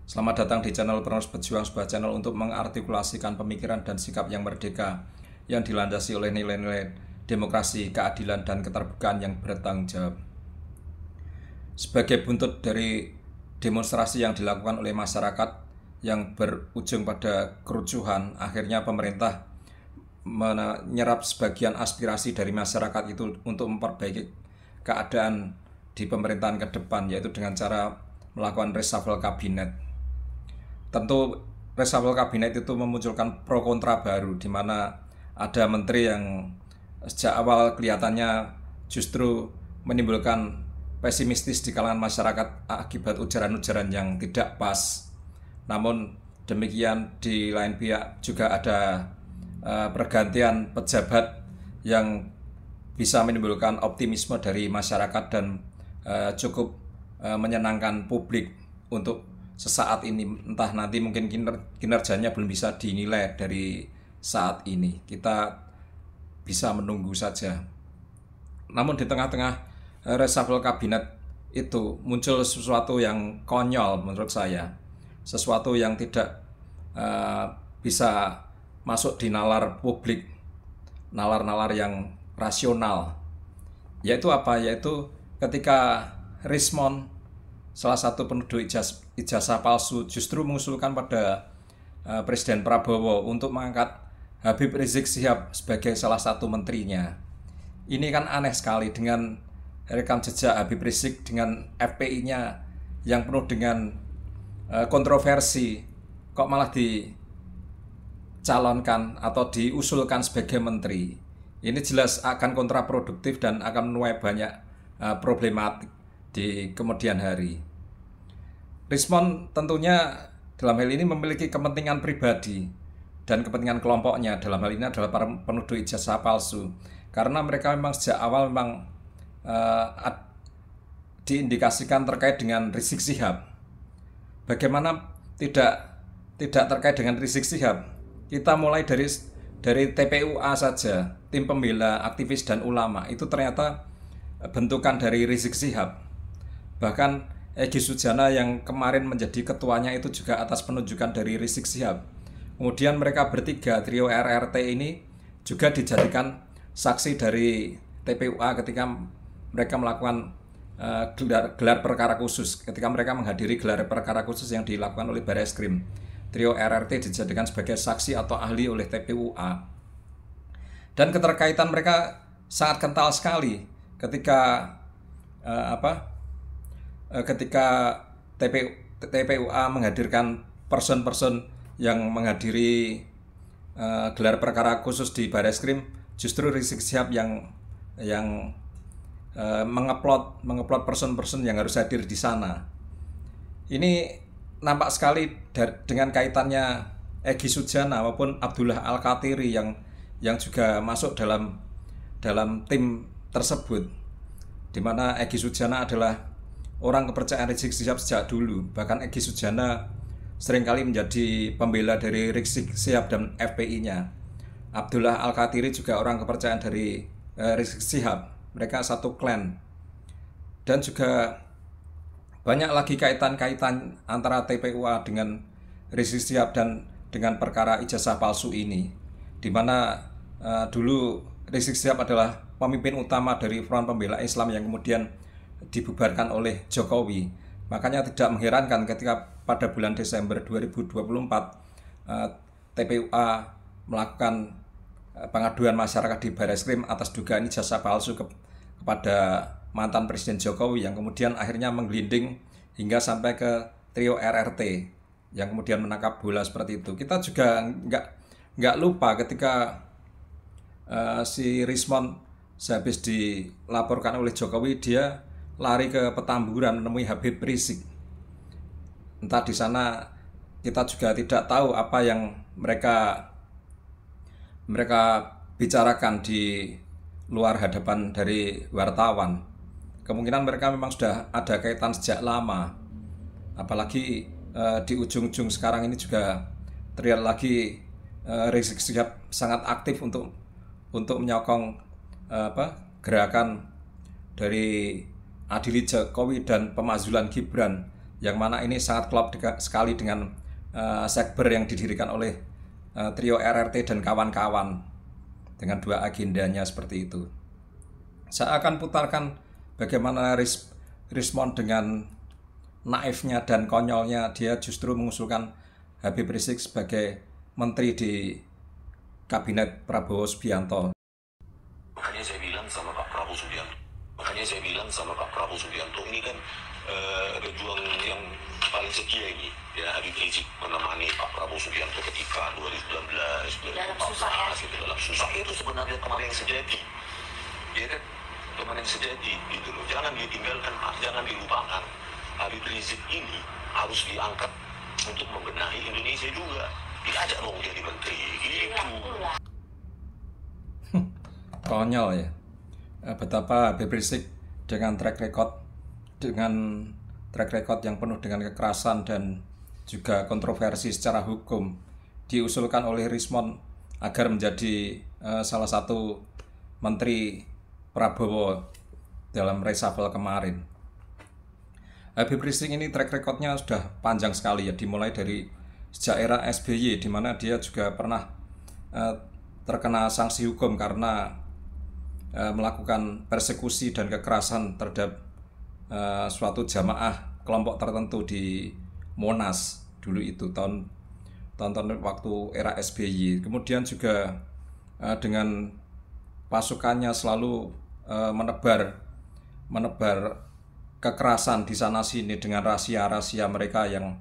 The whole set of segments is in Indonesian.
Selamat datang di channel Pernus Berjuang, sebuah channel untuk mengartikulasikan pemikiran dan sikap yang merdeka, yang dilandasi oleh nilai-nilai demokrasi, keadilan, dan keterbukaan yang bertanggung jawab. Sebagai buntut dari demonstrasi yang dilakukan oleh masyarakat yang berujung pada kerucuhan, akhirnya pemerintah menyerap sebagian aspirasi dari masyarakat itu untuk memperbaiki keadaan di pemerintahan ke depan, yaitu dengan cara melakukan reshuffle kabinet. Tentu reshuffle kabinet itu memunculkan pro kontra baru, di mana ada menteri yang sejak awal kelihatannya justru menimbulkan pesimistis di kalangan masyarakat akibat ujaran-ujaran yang tidak pas. Namun demikian di lain pihak juga ada pergantian pejabat yang bisa menimbulkan optimisme dari masyarakat dan cukup menyenangkan publik untuk sesaat ini. Entah nanti mungkin kinerjanya belum bisa dinilai dari saat ini, kita bisa menunggu saja. Namun di tengah-tengah reshuffle kabinet itu muncul sesuatu yang konyol menurut saya, sesuatu yang tidak bisa masuk di nalar publik, nalar-nalar yang rasional. Yaitu apa? Yaitu ketika Rismon, salah satu penuduh ijazah palsu, justru mengusulkan pada Presiden Prabowo untuk mengangkat Habib Rizik Syihab sebagai salah satu menterinya. Ini kan aneh sekali, dengan rekam jejak Habib Rizik dengan FPI-nya yang penuh dengan kontroversi, kok malah dicalonkan atau diusulkan sebagai menteri. Ini jelas akan kontraproduktif dan akan menuai banyak problematik di kemudian hari. Rismon tentunya dalam hal ini memiliki kepentingan pribadi dan kepentingan kelompoknya. Dalam hal ini adalah para penuduh ijazah palsu, karena mereka memang sejak awal memang diindikasikan terkait dengan Rizik Syihab. Bagaimana tidak terkait dengan Rizik Syihab? Kita mulai dari TPUA saja, tim pembela aktivis dan ulama, itu ternyata bentukan dari Rizik Syihab. Bahkan Egy Sujana yang kemarin menjadi ketuanya itu juga atas penunjukan dari Rizik Syihab. Kemudian mereka bertiga, trio RRT ini, juga dijadikan saksi dari TPUA ketika mereka melakukan gelar perkara khusus. Ketika mereka menghadiri gelar perkara khusus yang dilakukan oleh Barreskrim, trio RRT dijadikan sebagai saksi atau ahli oleh TPUA. Dan keterkaitan mereka sangat kental sekali ketika ketika TPUA menghadirkan person-person yang menghadiri gelar perkara khusus di Barreskrim, justru Rizik Syihab yang mengupload person-person yang harus hadir di sana. Ini nampak sekali dengan kaitannya Egy Sujana maupun Abdullah Al-Katiri yang juga masuk dalam tim tersebut, di mana Egy Sujana adalah orang kepercayaan Rizik Syihab sejak dulu. Bahkan Egy Sujana seringkali menjadi pembela dari Rizik Syihab dan FPI-nya. Abdullah Al-Katiri juga orang kepercayaan dari Rizik Syihab. Mereka satu klan. Dan juga banyak lagi kaitan-kaitan antara TPUA dengan Rizik Syihab dan dengan perkara ijazah palsu ini, di mana dulu Rizik Syihab adalah pemimpin utama dari Front Pembela Islam yang kemudian dibubarkan oleh Jokowi. Makanya tidak mengherankan ketika pada bulan Desember 2024 TPUA melakukan pengaduan masyarakat di Barreskrim atas dugaan ijazah palsu kepada mantan Presiden Jokowi, yang kemudian akhirnya menggelinding hingga sampai ke trio RRT yang kemudian menangkap bola seperti itu. Kita juga nggak lupa ketika si Rismon sehabis dilaporkan oleh Jokowi, dia lari ke Petamburan menemui Habib Rizik. Entah di sana kita juga tidak tahu apa yang mereka bicarakan di luar hadapan dari wartawan. Kemungkinan mereka memang sudah ada kaitan sejak lama. Apalagi di ujung-ujung sekarang ini juga terlihat lagi Rizik Syihab sangat aktif untuk menyokong gerakan dari adili Jokowi dan pemakzulan Gibran yang mana ini sangat klop sekali dengan sekber yang didirikan oleh trio RRT dan kawan-kawan dengan dua agendanya seperti itu. Saya akan putarkan bagaimana Rismond dengan naifnya dan konyolnya dia justru mengusulkan Habib Rizik sebagai menteri di kabinet Prabowo Subianto. Makanya saya bilang sama Pak Prabowo Subianto ini kan pejuang yang paling setia ini, ya, Habib Rizik menemani Pak Prabowo Subianto ketika 2019, 2014 itu dalam susah itu sebenarnya teman yang sejati, ya kan, teman yang sejati gitu loh. Jangan ditinggalkan, jangan dilupakan. Habib Rizik ini harus diangkat untuk membenahi Indonesia juga. Diajak dong jadi menteri gitu. Konyol ya. Betapa Habib Rizik dengan track record yang penuh dengan kekerasan dan juga kontroversi secara hukum diusulkan oleh Rismond agar menjadi salah satu menteri Prabowo dalam reshuffle kemarin. Habib Rizik ini track recordnya sudah panjang sekali ya, dimulai dari sejak era SBY di mana dia juga pernah terkena sanksi hukum karena melakukan persekusi dan kekerasan terhadap suatu jamaah kelompok tertentu di Monas dulu itu tahun waktu era SBY. Kemudian juga dengan pasukannya selalu menebar kekerasan di sana sini dengan rahasia-rahasia mereka yang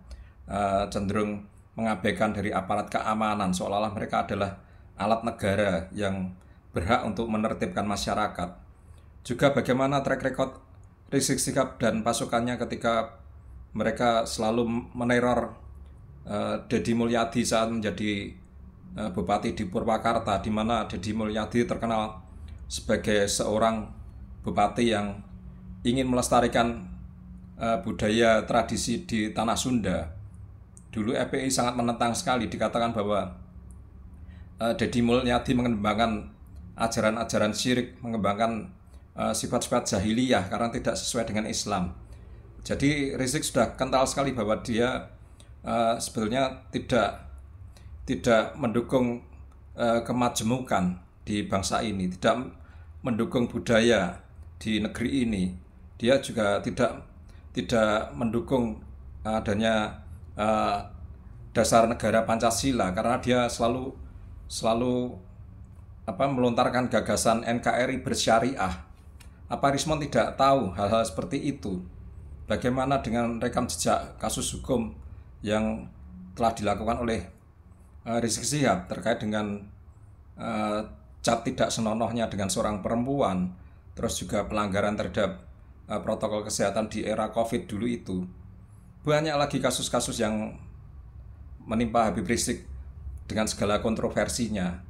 cenderung mengabaikan dari aparat keamanan, seolah-olah mereka adalah alat negara yang berhak untuk menertibkan masyarakat. Juga bagaimana track record Rizik Syihab dan pasukannya ketika mereka selalu meneror Deddy Mulyadi saat menjadi bupati di Purwakarta, di mana Deddy Mulyadi terkenal sebagai seorang bupati yang ingin melestarikan budaya tradisi di tanah Sunda. Dulu FPI sangat menentang sekali, dikatakan bahwa Deddy Mulyadi mengembangkan ajaran-ajaran syirik, mengembangkan sifat-sifat jahiliyah karena tidak sesuai dengan Islam. Jadi Rizik sudah kental sekali bahwa dia sebetulnya tidak mendukung kemajemukan di bangsa ini, tidak mendukung budaya di negeri ini. Dia juga tidak mendukung adanya dasar negara Pancasila karena dia selalu melontarkan gagasan NKRI bersyariah. Apa Rismond tidak tahu hal-hal seperti itu? Bagaimana dengan rekam jejak kasus hukum yang telah dilakukan oleh Rizik Syihab terkait dengan cat tidak senonohnya dengan seorang perempuan, terus juga pelanggaran terhadap protokol kesehatan di era COVID dulu itu. Banyak lagi kasus-kasus yang menimpa Habib Rizik dengan segala kontroversinya.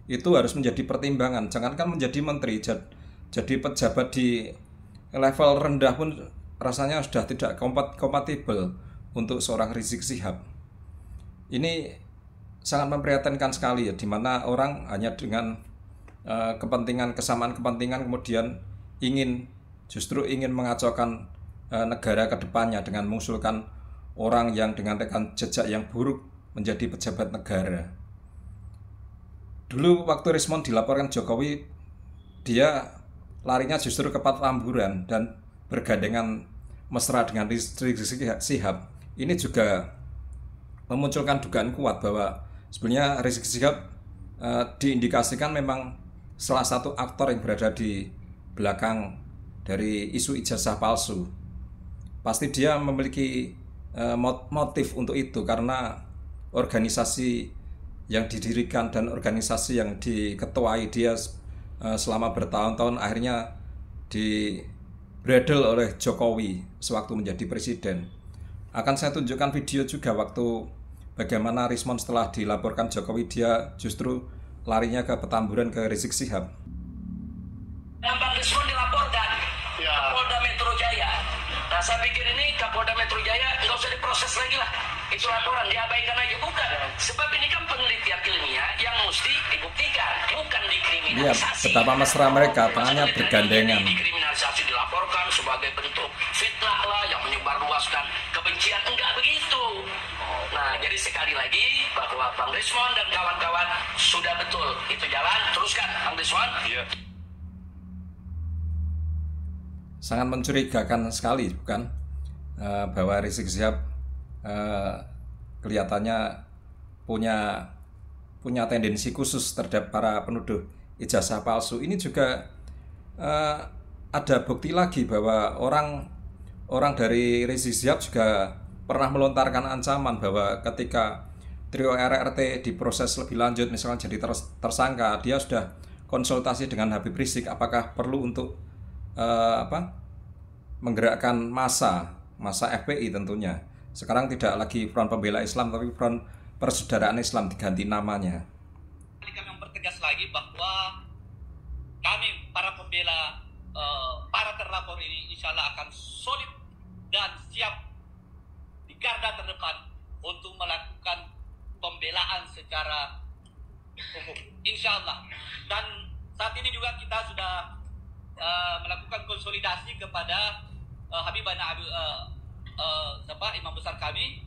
Itu harus menjadi pertimbangan. Jangankan menjadi menteri, jadi pejabat di level rendah pun rasanya sudah tidak kompatibel untuk seorang Rizik Syihab. Ini sangat memprihatinkan sekali ya, di mana orang hanya dengan kesamaan kepentingan kemudian justru ingin mengacaukan negara ke depannya dengan mengusulkan orang yang dengan rekam jejak yang buruk menjadi pejabat negara. Dulu waktu Rismond dilaporkan Jokowi, dia larinya justru ke Petamburan dan bergandengan mesra dengan Rizik Syihab. Ini juga memunculkan dugaan kuat bahwa sebenarnya Rizik Syihab diindikasikan memang salah satu aktor yang berada di belakang dari isu ijazah palsu. Pasti dia memiliki motif untuk itu karena organisasi yang didirikan dan organisasi yang diketuai dia selama bertahun-tahun akhirnya dibredel oleh Jokowi sewaktu menjadi presiden. Akan saya tunjukkan video juga waktu bagaimana Rismond setelah dilaporkan Jokowi, dia justru larinya ke Petamburan ke Rizik Syihab. Bang Rismond dilaporkan ke Polda Metro Jaya. Nah, saya pikir ini Kapolda Metro Jaya nggak usah diproses lagi lah. Itu laporan diabaikan aja, bukan. Sebab ini kan penelitian ilmiah yang mesti dibuktikan, bukan dikriminalisasi. Lihat betapa mesra mereka, tangannya bergandengan. Dikriminalisasi, dilaporkan sebagai bentuk fitnah lah yang menyebarluaskan kebencian. kebencian, enggak begitu. Nah, jadi sekali lagi bahwa Bang Rismon dan kawan-kawan sudah betul itu jalan, teruskan Bang Rismon. Iya. Sangat mencurigakan sekali, bukan? Bahwa Rizik Syihab kelihatannya punya tendensi khusus terhadap para penuduh ijazah palsu. Ini juga ada bukti lagi bahwa orang dari Rizik Syihab juga pernah melontarkan ancaman bahwa ketika trio RRT diproses lebih lanjut, misalkan jadi tersangka, dia sudah konsultasi dengan Habib Rizik apakah perlu untuk menggerakkan massa FPI tentunya. Sekarang tidak lagi Front Pembela Islam tapi Front Persaudaraan Islam, diganti namanya. Kami mempertegas lagi bahwa kami para pembela para terlapor ini insya Allah akan solid dan siap di garda terdepan untuk melakukan pembelaan secara umum, insya Allah. Dan saat ini juga kita sudah melakukan konsolidasi kepada Habibana Imam besar kami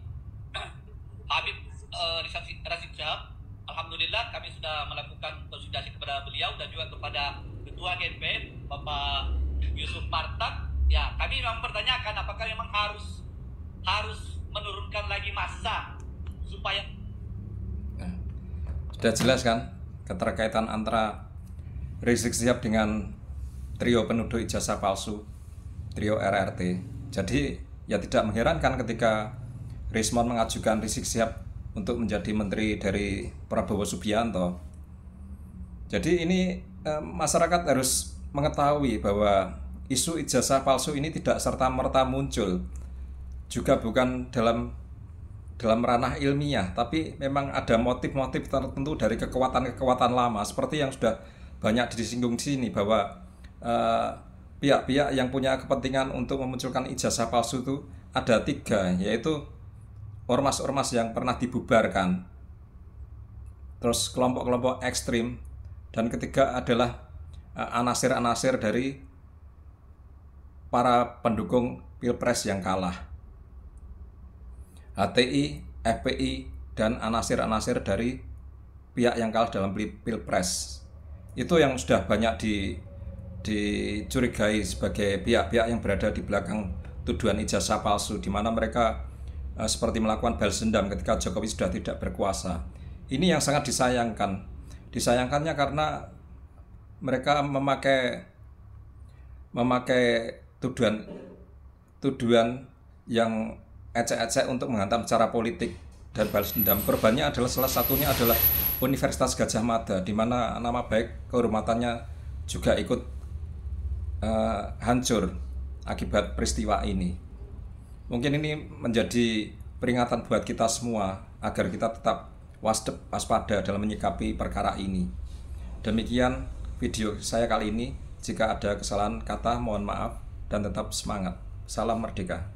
Habib Rizik Syihab. Alhamdulillah kami sudah melakukan konsolidasi kepada beliau dan juga kepada Ketua GNPF Bapak Yusuf Martak. Ya, kami memang mempertanyakan apakah memang harus menurunkan lagi massa supaya sudah jelas kan keterkaitan antara Rizik Syihab dengan trio penuduh ijazah palsu, trio RRT. Jadi ya tidak mengherankan ketika Rismon mengajukan Rizik Syihab untuk menjadi menteri dari Prabowo Subianto. Jadi ini masyarakat harus mengetahui bahwa isu ijazah palsu ini tidak serta-merta muncul, juga bukan dalam ranah ilmiah, tapi memang ada motif-motif tertentu dari kekuatan-kekuatan lama, seperti yang sudah banyak disinggung di sini bahwa pihak-pihak yang punya kepentingan untuk memunculkan ijazah palsu itu ada 3, yaitu ormas-ormas yang pernah dibubarkan, terus kelompok-kelompok ekstrim, dan ketiga adalah anasir-anasir dari para pendukung Pilpres yang kalah, HTI, FPI, dan anasir-anasir dari pihak yang kalah dalam Pilpres. Itu yang sudah banyak dicurigai sebagai pihak-pihak yang berada di belakang tuduhan ijazah palsu, di mana mereka seperti melakukan balas dendam ketika Jokowi sudah tidak berkuasa. Ini yang sangat disayangkan. Disayangkannya karena mereka memakai tuduhan yang ecek-ecek untuk menghantam secara politik dan balas dendam. Korbannya adalah salah satunya adalah Universitas Gadjah Mada, di mana nama baik kehormatannya juga ikut hancur akibat peristiwa ini. Mungkin ini menjadi peringatan buat kita semua agar kita tetap waspada dalam menyikapi perkara ini. Demikian video saya kali ini. Jika ada kesalahan kata, mohon maaf dan tetap semangat. Salam merdeka.